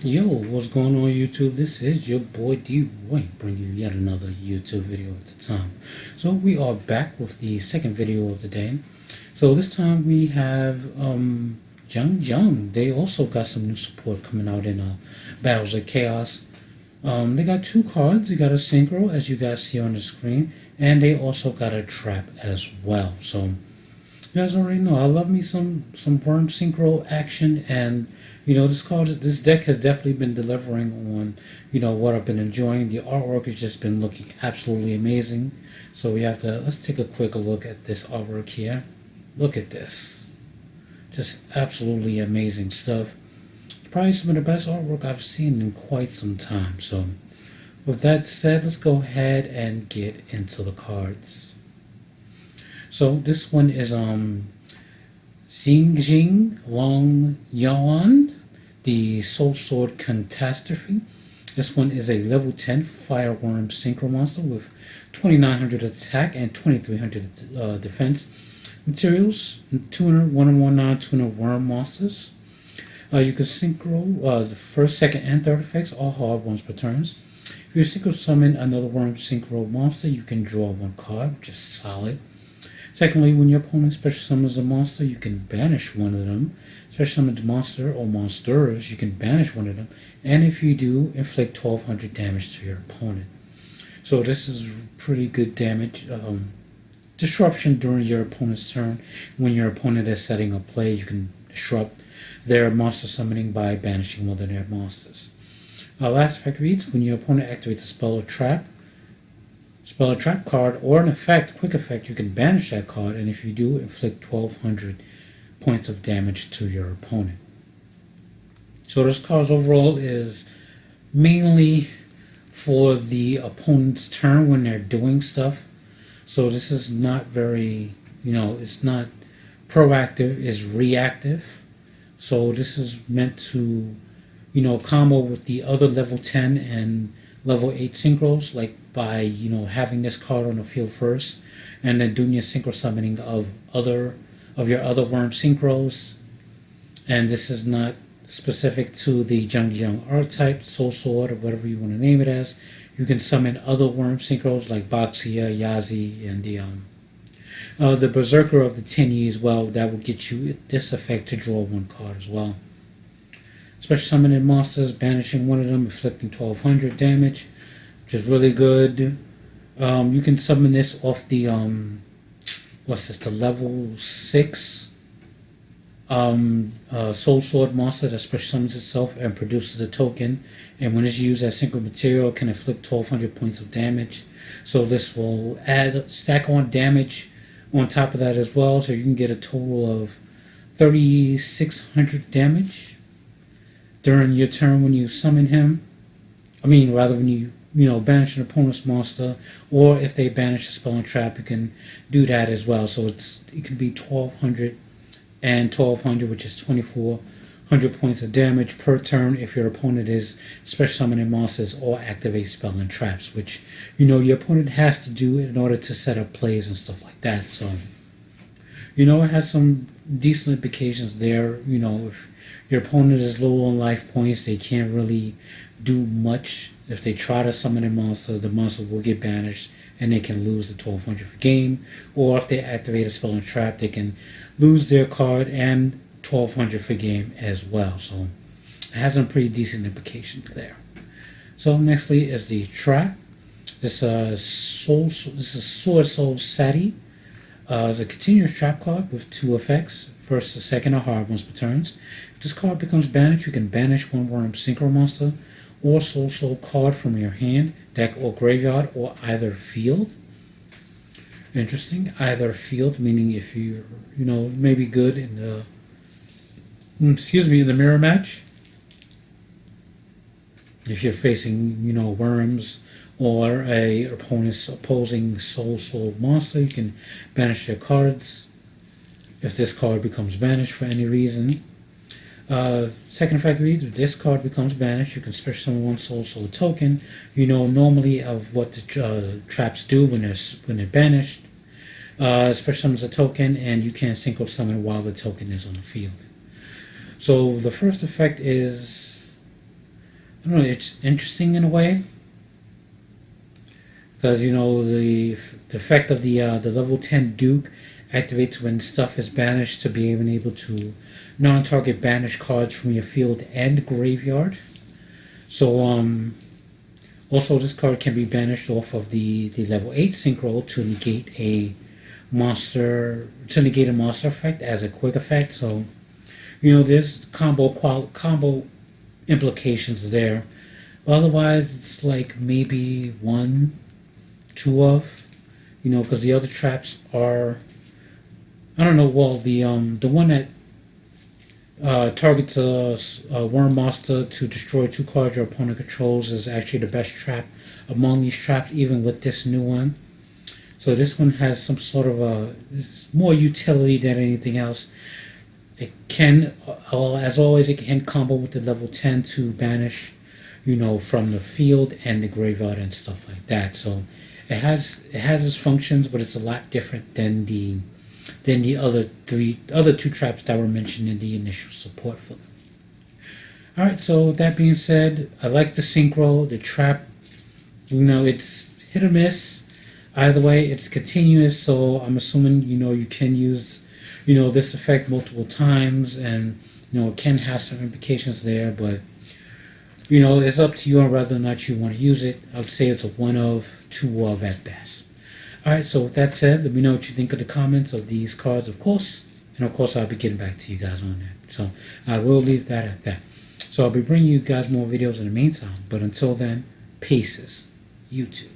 Yo, what's going on YouTube? This is your boy D-Boy bringing you yet another YouTube video at the time. So we are back with the second video of the day. So this time we have xiangjian. They also got some new support coming out in Battles of Chaos. They got two cards. They got a synchro, as you guys see on the screen, and they also got a trap as well. So you guys already know I love me some worm synchro action, and this deck has definitely been delivering on what I've been enjoying. The artwork has just been looking absolutely amazing. So let's take a quick look at this artwork here. Look at this, just absolutely amazing stuff. Probably some of the best artwork I've seen in quite some time. So with that said, let's go ahead and get into the cards. So this one is xiangjian Long Yuan, the Soul Sword Catastrophe. This one is a level 10 Fireworm Synchro monster with 2900 attack and 2300 defense. Materials: 200 1/1/9 tuner worm monsters. You can synchro the first, second, and third effects, all hard once per turn. If you synchro summon another worm synchro monster, you can draw one card, which is solid. Secondly, when your opponent special summons a monster, you can banish one of them. Special summons monster or monsters, you can banish one of them. And if you do, inflict 1200 damage to your opponent. So this is pretty good damage. Disruption during your opponent's turn. When your opponent is setting a play, you can disrupt their monster summoning by banishing one of their monsters. Last effect reads: when your opponent activates a spell or trap card or an effect, quick effect, you can banish that card, and if you do, inflict 1200 points of damage to your opponent. So this card overall is mainly for the opponent's turn when they're doing stuff. So this is not very, it's not proactive, it's reactive. So this is meant to, combo with the other level 10 and level 8 synchros, like by, having this card on the field first, and then doing your synchro summoning of your other worm synchros. And this is not specific to the xiangjian archetype, soul sword, or whatever you want to name it as. You can summon other worm synchros like Baxia, Yazi, and the Berserker of the 10 years. Well, that will get you this effect to draw one card as well. Special summoning monsters, banishing one of them, inflicting 1200 damage, which is really good. You can summon this off the the level 6 Soul Sword monster that special summons itself and produces a token, and when it's used as synchro material, it can inflict 1200 points of damage. So this will stack on damage on top of that as well, so you can get a total of 3600 damage during your turn when you summon him. When you banish an opponent's monster, or if they banish a spell and trap, you can do that as well. So it can be 1200 and 1200, which is 2400 points of damage per turn if your opponent is special summoning monsters or activate spell and traps, which your opponent has to do in order to set up plays and stuff like that. So it has some decent implications there. If your opponent is low on life points, they can't really do much. If they try to summon a monster, the monster will get banished and they can lose the 1200 for game. Or if they activate a spell and trap, they can lose their card and 1200 for game as well. So it has some pretty decent implications there. So nextly is the trap. This is swordsoul Sati. It's a continuous trap card with two effects. First, the second are hard once per turn. If this card becomes banished, you can banish one worm synchro monster or soul card from your hand, deck, or graveyard, or either field. Interesting. Either field, meaning if you maybe good in the mirror match. If you're facing worms or a opponent's opposing soul monster, you can banish their cards. If this card becomes banished for any reason. Second effect reads: if this card becomes banished, you can special summon one soul token. Normally of what the traps do when they're banished. Special summons a token, and you can synchro summon while the token is on the field. So the first effect is I don't know, it's interesting in a way. Because, you know, the effect of the level 10 Duke activates when stuff is banished to be able to non-target banish cards from your field and graveyard. So, also this card can be banished off of the level 8 Synchro to negate a monster effect as a quick effect. So, you know, there's combo implications there. But otherwise, it's like maybe one, two of, you know, because the other traps are, I don't know. Well, the one that targets a worm monster to destroy 2 cards your opponent controls is actually the best trap among these traps, even with this new one. So this one has some sort of it's more utility than anything else. It can, well, as always, it can combo with the level 10 to banish, you know, from the field and the graveyard and stuff like that. So it has its functions, but it's a lot different than the other two traps that were mentioned in the initial support for them. All right, so that being said, I like the synchro, the trap. You know, it's hit or miss. Either way, it's continuous, so I'm assuming, you know, you can use, you know, this effect multiple times, and, you know, it can have some implications there, but, you know, it's up to you on whether or not you want to use it. I would say it's a 1 of, 2 of at best. Alright, so with that said, let me know what you think of the comments of these cards, of course, and of course I'll be getting back to you guys on that. So I will leave that at that. So I'll be bringing you guys more videos in the meantime, but until then, peace, YouTube.